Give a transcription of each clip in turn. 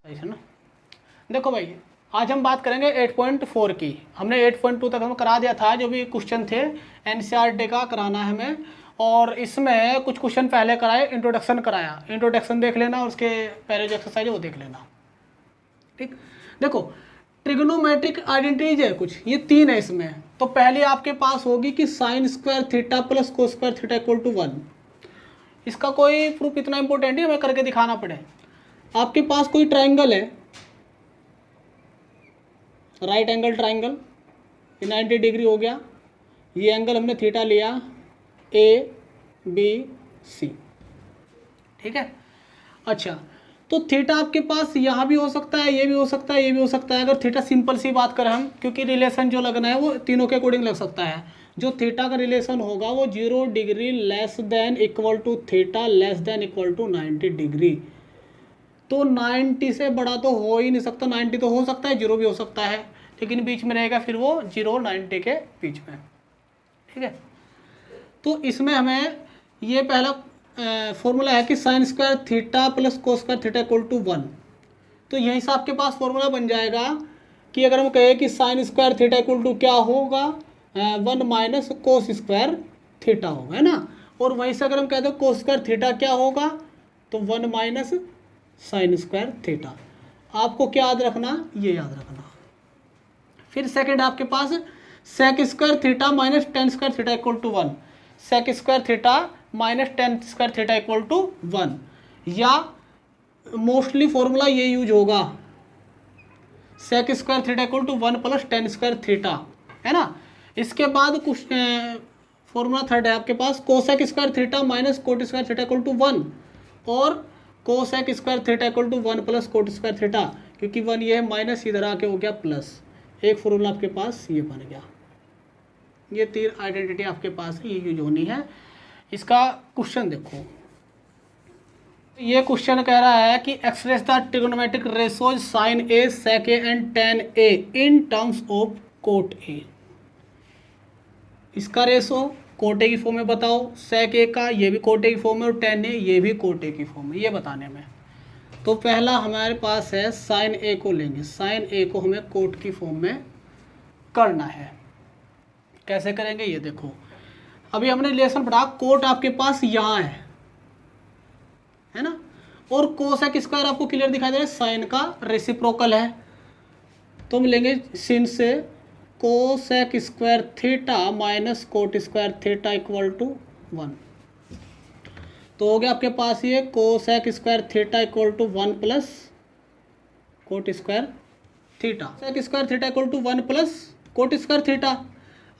है ना। देखो भाई, आज हम बात करेंगे 8.4 की। हमने 8.2 तक हम करा दिया था, जो भी क्वेश्चन थे एनसीईआरटी का कराना है हमें। और इसमें कुछ क्वेश्चन पहले कराए, इंट्रोडक्शन कराया, इंट्रोडक्शन देख लेना और उसके पहले जो एक्सरसाइज है वो देख लेना। ठीक, देखो ट्रिग्नोमेट्रिक आइडेंटिटीज है कुछ, ये 3 है इसमें। तो पहले आपके पास होगी कि sine square theta plus cos square theta equal to 1। इसका कोई प्रूफ इतना इंपॉर्टेंट है हमें करके दिखाना पड़े। आपके पास कोई ट्राइंगल है, राइट एंगल ट्राइंगल, 90 डिग्री हो गया। ये एंगल हमने थीटा लिया, ए बी सी। ठीक है, अच्छा तो थीटा आपके पास यहाँ भी हो सकता है, ये भी हो सकता है, ये भी हो सकता है। अगर थीटा सिंपल सी बात करें हम, क्योंकि रिलेशन जो लगना है वो तीनों के अकॉर्डिंग लग सकता है। जो थीटा का रिलेशन होगा वो 0 degree less than equal to theta less than equal to 90 degree. तो 90 से बड़ा तो हो ही नहीं सकता, 90 तो हो सकता है, 0 भी हो सकता है, लेकिन बीच में रहेगा फिर वो 0 और 90 के बीच में। ठीक है, तो इसमें हमें ये पहला फॉर्मूला है कि sine square theta plus cos square theta equal to 1। तो यहीं से आपके पास फॉर्मूला बन जाएगा कि अगर हम कहें कि sine square theta equal to क्या होगा, 1 माइनस कोस स्क्वायर थीटा होगा, है ना। और वहीं से अगर हम कहते हैं कोस स्क्वायर थीटा क्या होगा, तो 1 माइनस साइन स्क्वायर थीटा। आपको क्या याद रखना, ये याद रखना। फिर सेकंड आपके पास sec square theta minus tan square theta equal to 1। Sec square theta minus tan square theta equal to 1, या मोस्टली फॉर्मूला ये यूज होगा, sec square theta equal to 1 plus tan square theta, है ना। इसके बाद कुछ फॉर्मूला थर्ड है आपके पास, cosec square theta minus cot square theta equal to 1, और cosec square theta equal to 1 plus cot square theta, क्योंकि 1 ये है माइनस, इधर आके हो गया प्लस। एक फॉर्मूला आपके पास ये बन गया। ये 3 आइडेंटिटी आपके पास ये यूज होनी है। इसका क्वेश्चन देखो, ये क्वेश्चन कह रहा है कि express the trigonometric ratios sine A sec A and tan A in terms of cot A. इसका रेशो कोट ए की फॉर्म में बताओ, सेक ए का ये भी कोट ए की फॉर्म में, और टेन ए ये भी कोट ए की फॉर्म में, ये बताने में। तो पहला हमारे पास है साइन ए को लेंगे, साइन ए को हमें कोट की फॉर्म में करना है। कैसे करेंगे ये देखो, अभी हमने रिलेशन पढ़ा, कोट आपके पास यहाँ है ना, और कोसेक स्क्वायर आपको क्लियर दिखाई दे रहा है, साइन का रेसिप्रोकल है। तो हम लेंगे सिन से cosec square theta minus cot square theta equal to 1। तो हो गया आपके पास ये cosec square theta equal to 1 plus cot square theta, sec square theta equal to 1 plus cot square theta.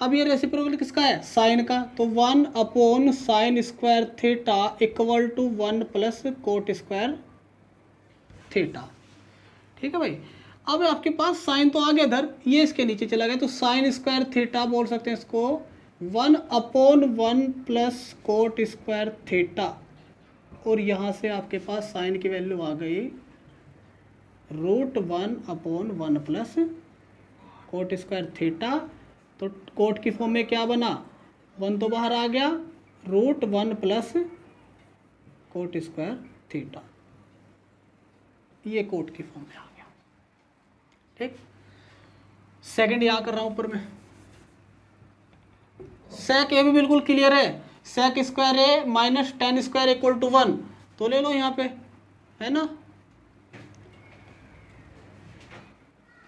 अब ये रेसिप्रोकल किसका है, साइन का, तो 1 upon sine square theta equal to 1 plus cot square theta. ठीक है भाई, अब आपके पास साइन तो आ गया इधर, ये इसके नीचे चला गया, तो साइन स्क्वायर थीटा बोल सकते हैं इसको 1 upon 1 plus cot square theta, और यहाँ से आपके पास साइन की वैल्यू आ गई √1 upon 1 plus cot square theta. तो कोट की फॉर्म में क्या बना, 1 तो बाहर आ गया, √1 प्लस कोट स्क्वायर थीटा, ये कोट की फॉर्म में आ गया। ठीक, सेकंड यहाँ कर रहा हूँ ऊपर में, सेक ए भी बिल्कुल क्लियर है, sec square A minus tan square equal to 1, तो ले लो यहाँ पे, है ना।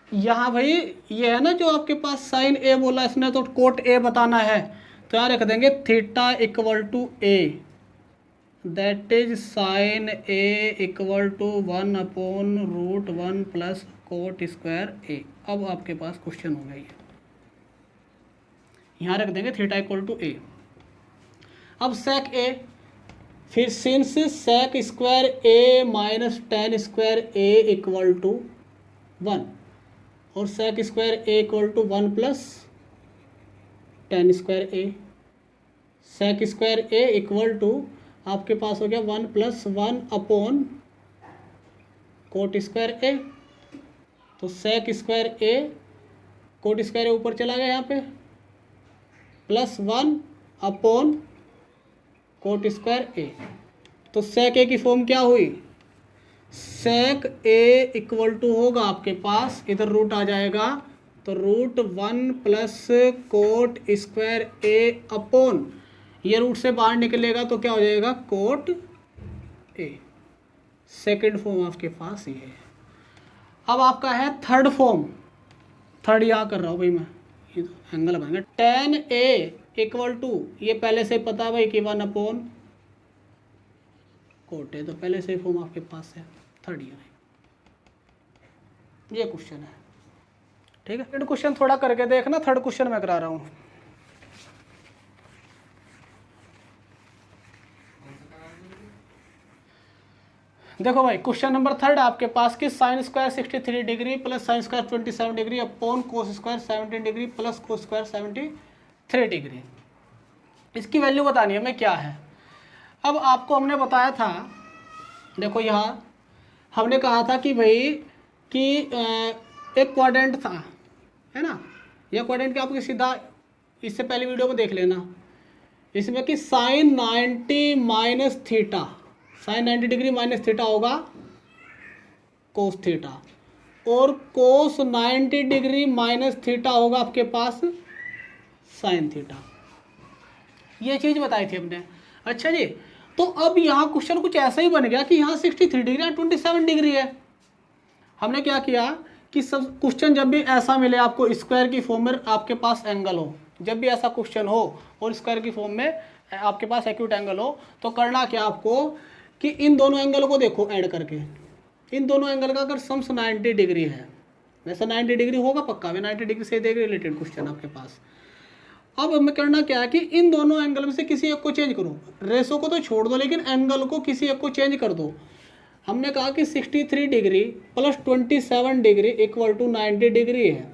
यहाँ भाई ये है ना जो आपके पास साइन ए बोला इसने, तो कोट ए बताना है, तो यहाँ रख देंगे theta equal to A, that is sine A equal to 1 upon √1 plus cot square A. अब आपके पास क्वेश्चन हो गया ये, यहाँ रख देंगे थीटा इक्वल टू ए। अब सेक ए, फिर since sec square A minus tan square A equal to 1, और sec square A equal to 1 plus tan square A, sec square A equal to आपके पास हो गया 1 plus 1 upon cot square A. तो sec square A, cot square A ऊपर चला गया यहाँ पे, +1 अपॉन कोट स्क्वायर ए। तो सेक ए की फॉर्म क्या हुई, सेक ए इक्वल टू होगा आपके पास, इधर रूट आ जाएगा तो √1 plus cot square A upon, ये रूट से बाहर निकलेगा तो क्या हो जाएगा कोट ए। सेकेंड फॉर्म आपके पास ये है। अब आपका है थर्ड फॉर्म, थर्ड यहाँ कर रहा हूँ भाई मैं, ये तो एंगल बन गया। tan A इक्वल टू, ये पहले से पता है भाई कि 1 अपॉन कोट ए, तो पहले से फॉर्म आपके पास है, थर्ड ईयर है। ये क्वेश्चन है, ठीक है। थर्ड क्वेश्चन थोड़ा करके देखना, थर्ड क्वेश्चन मैं करा रहा हूँ। देखो भाई क्वेश्चन नंबर थर्ड आपके पास कि sine square 63 degree plus sine square 27 degree upon cos square 17 degree plus cos square 73 degree, इसकी वैल्यू बतानी है हमें क्या है। अब आपको हमने बताया था, देखो यहाँ हमने कहा था कि भाई कि एक क्वाड्रेंट था, है ना, यह क्वाड्रेंट क्या आपको सीधा इससे पहले वीडियो में देख लेना, इसमें कि sine 90 minus theta, sine 90 degree minus theta होगा कोस थीटा, और कोस 90 डिग्री माइनस थीटा होगा आपके पास साइन थीटा। ये चीज़ बताई थी हमने। अच्छा जी, तो अब यहाँ क्वेश्चन कुछ ऐसा ही बन गया कि यहाँ 63 डिग्री और 27 डिग्री है। हमने क्या किया कि सब क्वेश्चन जब भी ऐसा मिले आपको स्क्वायर की फॉर्म में आपके पास एंगल हो, जब भी ऐसा क्वेश्चन हो और स्क्वायर की फॉर्म में आपके पास एक्यूट एंगल हो, तो करना क्या आपको कि इन दोनों एंगल को देखो ऐड करके, इन दोनों एंगल का अगर सम्स 90 डिग्री है, वैसा 90 डिग्री होगा पक्का, वे 90 डिग्री से देख रिलेटेड क्वेश्चन आपके पास। अब हमें करना क्या है कि इन दोनों एंगल में से किसी एक को चेंज करो, रेशो को तो छोड़ दो लेकिन एंगल को किसी एक को चेंज कर दो। हमने कहा कि 63 degree plus 27 degree equal to 90 degree है,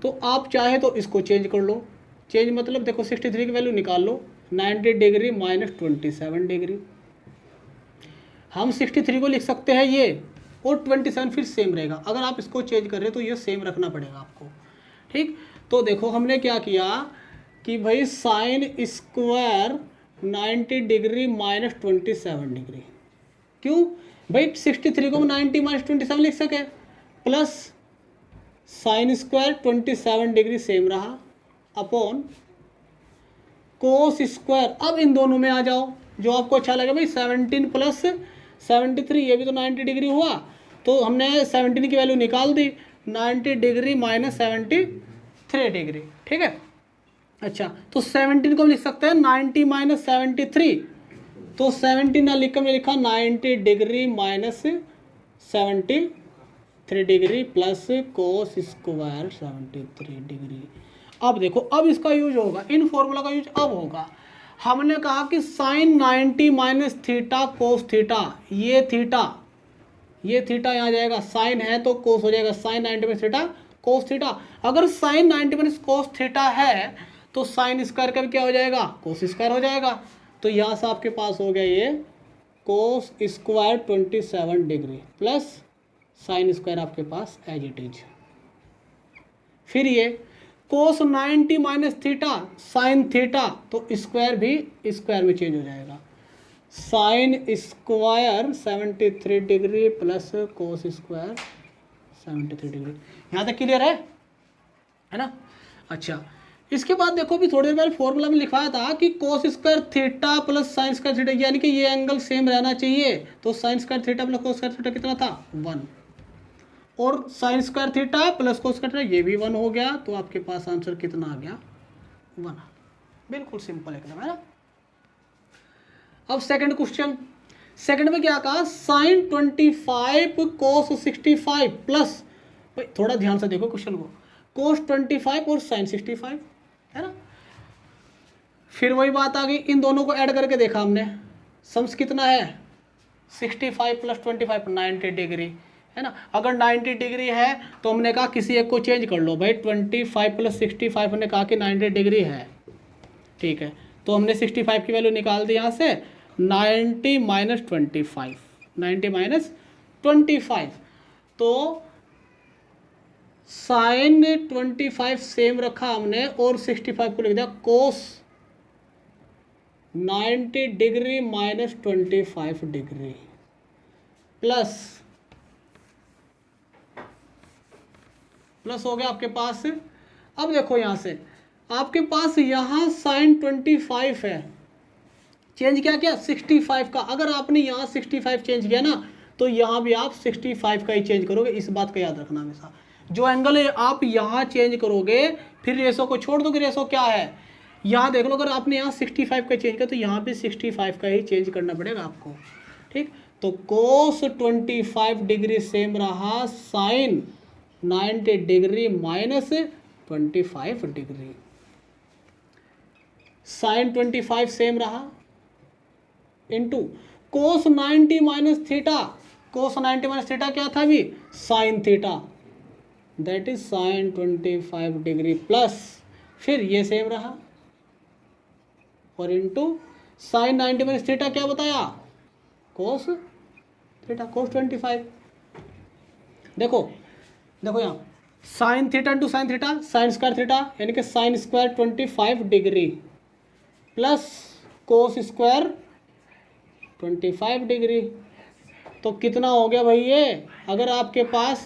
तो आप चाहे तो इसको चेंज कर लो। चेंज मतलब देखो 63 की वैल्यू निकाल लो, 90 डिग्री माइनस 27 डिग्री, हम 63 को लिख सकते हैं ये, और 27 फिर सेम रहेगा। अगर आप इसको चेंज कर रहे हो तो ये सेम रखना पड़ेगा आपको, ठीक। तो देखो हमने क्या किया कि भाई sine square 90 degree minus 27 degree, क्यों भाई 63 को 90 माइनस 27 लिख सके, plus sine square 27 degree same रहा अपॉन कोस स्क्वायर। अब इन दोनों में आ जाओ जो आपको अच्छा लगे भाई, 17 प्लस 73, ये भी तो 90 डिग्री हुआ, तो हमने 17 की वैल्यू निकाल दी, 90 डिग्री माइनस 73 डिग्री, ठीक है। अच्छा, तो 17 को हम लिख सकते हैं 90 माइनस 73, तो 17 ना लिख कर मैं लिखा 90 degree minus 73 degree plus cos square 73 degree. अब देखो, अब इसका यूज होगा, इन फॉर्मूला का यूज अब होगा। हमने कहा कि sine 90 minus theta cos theta, ये थीटा यहाँ जाएगा, साइन है तो कोस हो जाएगा, sine 90 minus theta cos theta. अगर साइन 90 माइनस कोस थीटा है तो साइन स्क्वायर का भी क्या हो जाएगा, कोस स्क्वायर हो जाएगा। तो यहाँ से आपके पास हो गया ये cos square 27 degree plus sine square आपके पास एज इट इज। फिर ये कोस 90 माइनस थीटा साइन थीटा, तो स्क्वायर भी स्क्वायर में चेंज हो जाएगा, sine square 73 degree plus cos square 73 degree. यहाँ तक क्लियर है ना। अच्छा, इसके बाद देखो भी थोड़ी देर पहले फॉर्मूला में लिखवाया था कि कोस square theta plus sine square theta, यानी कि ये एंगल सेम रहना चाहिए। तो sine square theta plus cos square theta कितना था, 1, और sign square theta plus cos square theta ये भी 1 हो गया। तो आपके पास आंसर कितना आ गया, 1। बिल्कुल सिंपल एकदम, है ना। अब सेकंड क्वेश्चन, सेकंड में क्या कहा, साइन 25 कोस 65 प्लस, थोड़ा ध्यान से देखो क्वेश्चन को, कोस 25 और साइन 65, है ना। फिर वही बात आ गई, इन दोनों को ऐड करके देखा हमने, सम्स कितना है 65 प्लस 25 90 डिग्री, है ना। अगर 90 डिग्री है तो हमने कहा किसी एक को चेंज कर लो भाई, 25 प्लस 65 हमने कहा कि 90 डिग्री है, ठीक है। तो हमने 65 की वैल्यू निकाल दी यहाँ से, 90 माइनस 25, 90 माइनस 25, तो साइन 25 सेम रखा हमने और 65 को लिख दिया कोस 90 डिग्री माइनस 25 डिग्री प्लस हो गया आपके पास। अब देखो यहां से आपके पास यहां साइन 25 है, चेंज क्या किया 65 का। अगर आपने यहाँ 65 चेंज किया ना तो यहाँ भी आप 65 का ही चेंज करोगे, इस बात का याद रखना हमेशा। जो एंगल है आप यहाँ चेंज करोगे फिर रेशो को छोड़ दोगे, रेशो क्या है यहाँ देख लो। अगर आपने यहाँ 65 का चेंज किया तो यहाँ भी 65 का ही चेंज करना पड़ेगा आपको, ठीक। तो कोस 25 डिग्री सेम रहा sine 90 degree minus 25 degree. Sine 25 same रहा into cos 90 minus theta. Cos 90 minus theta क्या था अभी sine theta, that is sine 25 degree plus फिर ये सेम रहा और इंटू साइन 90 माइनस थीटा क्या बताया कोस थीटा, कोस 25। देखो यहाँ sign theta into sine theta, sign square theta यानी कि sine square 25 degree plus cos square 25 degree. तो कितना हो गया भाई ये, अगर आपके पास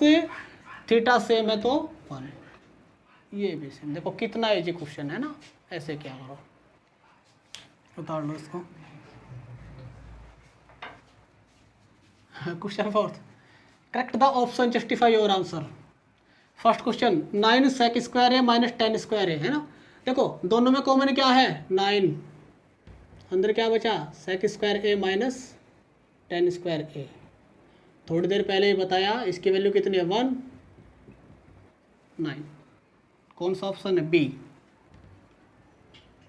थीटा सेम है तो 1, ये भी सेम। देखो कितना इजी क्वेश्चन है ना, ऐसे क्या करो उतार लो इसको। Question 4, correct the option justify your answer. First question 9 sec square है माइनस 10 स्क्वायर है ना। देखो दोनों में कॉमन क्या है 9, अंदर क्या बचा सेक स्क्वायर ए माइनस 10 स्क्वायर ए। थोड़ी देर पहले ही बताया इसकी वैल्यू कितनी है 1 9। कौन सा ऑप्शन है B,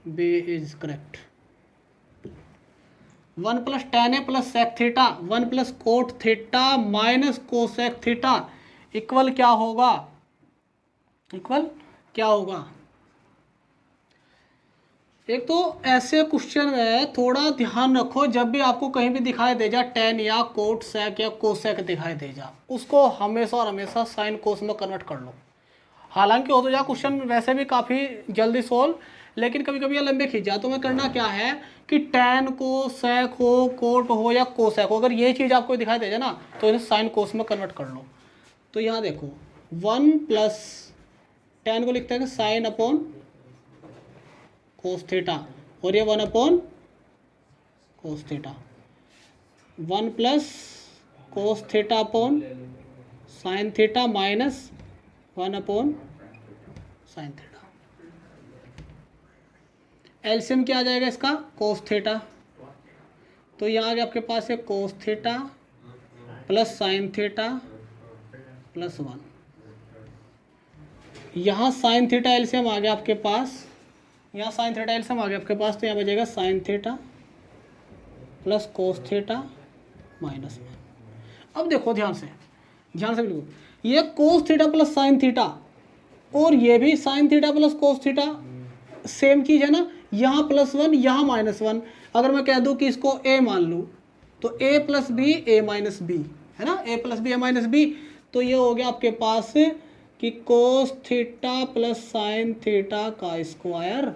B is correct. 1 plus tan A plus sec theta 1 plus cot theta minus cosec theta equal क्या होगा, इक्वल क्या होगा। एक तो ऐसे क्वेश्चन में थोड़ा ध्यान रखो, जब भी आपको कहीं भी दिखाई दे जा टेन या कोट सेक या कोसेक दिखाई दे जा, उसको हमेशा और हमेशा साइन कोस में कन्वर्ट कर लो। हालांकि हो तो जा क्वेश्चन वैसे भी काफ़ी जल्दी सोल्व, लेकिन कभी कभी ये लंबे खींच जा। तो मैं करना क्या है कि टेन को सेक हो कोट हो या कोसेक हो, अगर ये चीज़ आपको दिखाई दे जाए ना तो इन्हें साइन कोस में कन्वर्ट कर लो। तो यहाँ देखो 1 प्लस टेन को लिखते हैं साइन अपॉन कोस थीटा और ये 1 upon cos theta, 1 plus cos theta upon sine theta minus 1 upon sine theta. LCM क्या आ जाएगा इसका कोस थीटा, तो यहाँ आगे आपके पास है कोस theta plus sine theta plus 1। यहाँ साइन थीटा एलसीएम आ गया आपके पास, यहाँ साइन थीटा एलसीएम आ गया आपके पास, तो यहाँ बचेगा sine theta plus cos theta minus 1। अब देखो ध्यान से बिल्कुल, ये cos theta plus sine theta और ये भी sine theta plus cos theta same चीज़ है ना। यहाँ +1 यहाँ -1, अगर मैं कह दूँ कि इसको a मान लूँ तो a plus b a minus b है ना, a plus b a minus b. तो ये हो गया आपके पास कि cos theta plus sine theta का square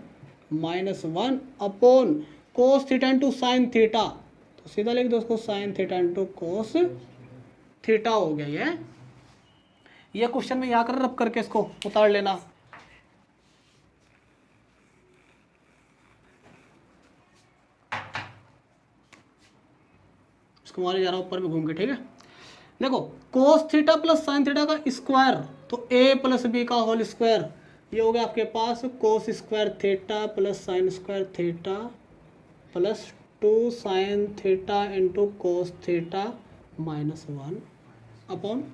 -1 upon cos theta into sine theta, तो सीधा लिख दो उसको sine theta into cos theta हो गया ये क्वेश्चन में यहाँ कर रब करके इसको उतार लेना। इसको मारे जा रहा हूँ ऊपर में घूम के, ठीक है। देखो cos theta plus sine theta का स्क्वायर तो a प्लस बी का होल स्क्वायर, ये हो गया आपके पास cos square theta plus sine square theta plus 2 sine theta into cos theta -1 upon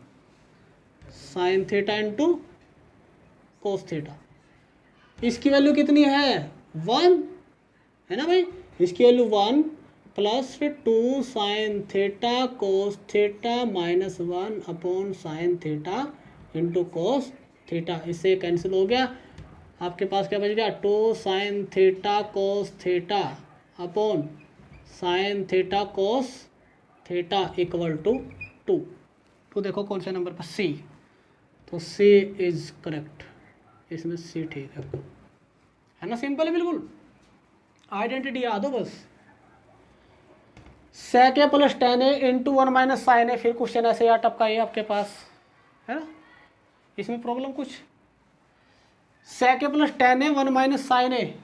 sine theta into cos theta. इसकी वैल्यू कितनी है 1 है ना भाई, इसकी value 1 plus 2 sine theta cos theta -1 upon sine theta into cos theta. इससे cancel हो गया, आपके पास क्या बच गया 2 sine theta cos theta upon sine theta cos theta equal to 2। तो देखो कौन से नंबर पर सी, तो सी इज करेक्ट, इसमें सी ठीक है ना, सिंपल है बिल्कुल। आइडेंटिटी याद हो बस। sec a plus tan a into 1 minus sine A, फिर क्वेश्चन ऐसे या टपका ये आपके पास है ना, इसमें प्रॉब्लम कुछ। sec a plus tan a 1 minus sine A,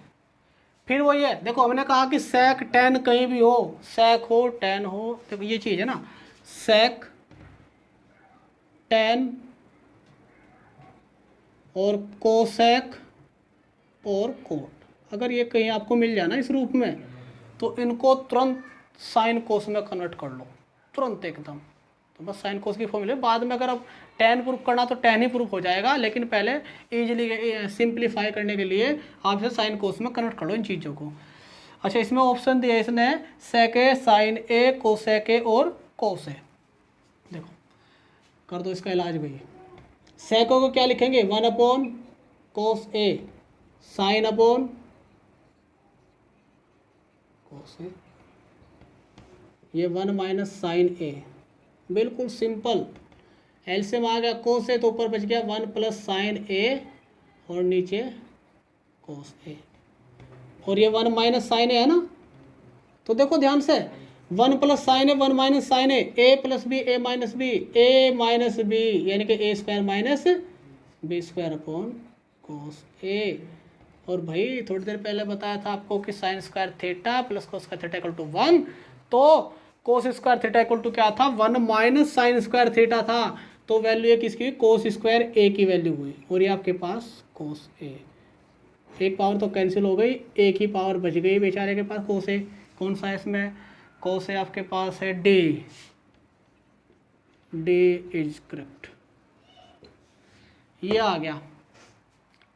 फिर वही है, देखो हमने कहा कि sec tan कहीं भी हो, sec हो tan हो, देखो ये चीज़ है ना, sec tan और कोसेक और कोट, अगर ये कहीं आपको मिल जाए ना इस रूप में, तो इनको तुरंत साइन कोस में कन्वर्ट कर लो, तुरंत एकदम। तो बस साइन कोस की फॉर्मूले, बाद में अगर अब tan प्रूफ करना तो tan ही प्रूफ हो जाएगा, लेकिन पहले इजीली सिंप्लीफाई करने के लिए आप इसे साइन कोस में कन्वर्ट कर लो इन चीज़ों को। अच्छा, इसमें ऑप्शन दिया इसने सेक ए, साइन ए, कोसेक ए और कोस ए। देखो कर दो इसका इलाज भाई। सेको को क्या लिखेंगे, 1 अपॉन कोस ए, साइन अपॉन कोस ए, ये 1 माइनस साइन ए, बिल्कुल सिंपल। एलसीएम आ गया कोस ए, तो ऊपर बच गया 1 प्लस साइन ए और नीचे कोस ए, और ये 1 माइनस साइन ए है ना, तो देखो ध्यान से 1 plus sine A 1 minus sine A plus b, a minus b, a minus b, यानी कि a square minus b square upon cos A. और भाई थोड़ी देर पहले बताया था आपको कि sine square theta plus cos square theta equal to 1, तो cos square theta equal to क्या था, 1 माइनस साइन स्क्वायर थीटा था, तो वैल्यू ये किसकी, कोस स्क्वायर ए की वैल्यू हुई, और ये आपके पास कोस ए, एक पावर तो कैंसिल हो गई, एक ही पावर बच गई बेचारे के पास, कोस ए कौन सा है इसमें, कोस ए आपके पास है डी, डी इज करेक्ट, ये आ गया।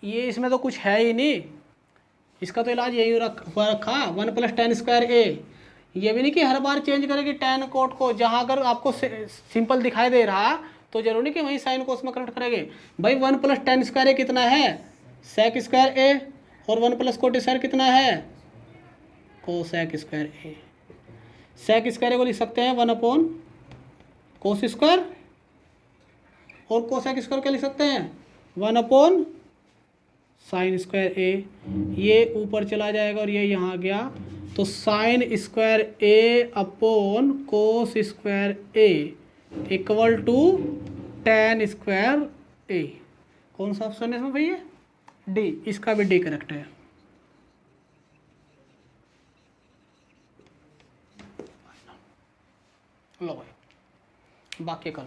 ये इसमें तो कुछ है ही नहीं, इसका तो इलाज यही हुआ रखा 1 प्लस tan स्क्वायर ए, ये भी नहीं कि हर बार चेंज करेगी tan कोट को, जहाँ अगर आपको सिंपल दिखाई दे रहा तो जरूरी नहीं कि वहीं साइन कोस में कन्वर्ट करेंगे भाई। 1 प्लस tan स्क्वायर ए कितना है, सेक स्क्वायर ए, और 1 प्लस कोट स्क्वायर कितना है, cosec square A. Sec square ए को लिख सकते हैं 1 अपॉन कोस स्क्वायर, और कोसेक स्क्वायर क्या लिख सकते हैं 1 अपॉन साइन स्क्वायर ए, ये ऊपर चला जाएगा और ये यहाँ आ गया, तो sine square A upon cos square A equal to tan square A. कौन सा ऑप्शन है इसमें भैया, डी, इसका भी डी करेक्ट है। लो भाई बाकी कल